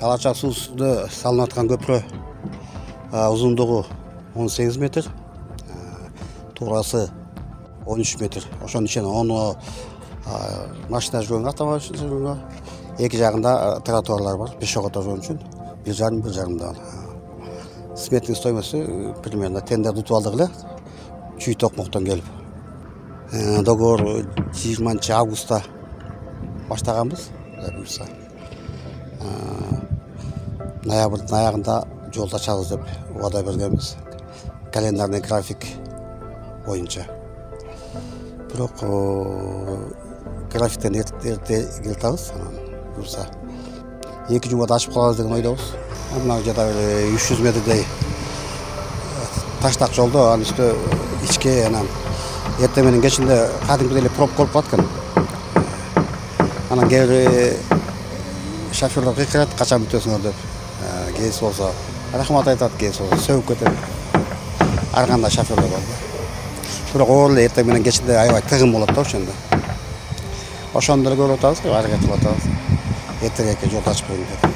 Алачак суусунда салынып аткан көпүрө узундугу 18 метр, туурасы 13 метр. Ошонун ичинен оны машина жүргөнгө, автомобиль жүргөнгө, эки жагында тротуарлар бар, пешеходдор жүргөн үчүн 1,5 Сметный стоимосу примерно тендерди утуп алдык эле, Чүй Токмоктон келип. Договор 20 августта баштаганбыз, буюрса. Ноябрдын аягында жолду ачабыз деп убада бергенбиз. Календарный график боюнча. Бирок графиктен эрте келатабыз, буюрса. 2 жумада ачып калабыз деген ойдобуз. Мына жерде 300 метрдей таштак жолдо, анын үстү ичке анан эртең менен кечинде кадимкидей эле пробка болуп калат экен. Анан кээ шоферлор кыйкырат, качан бүтөсүңөр деп. Кээси болсо рахмат айтат, кээси болсо сөгүп кетет. Ар кандай шоферлор бар. Бирок оор эле эртең менен кечинде аябай тыгын болот да ошондо. Ошондо көрүп атабыз, аракет кылып атабыз. Эртеңки жолду ачып бериңер деп.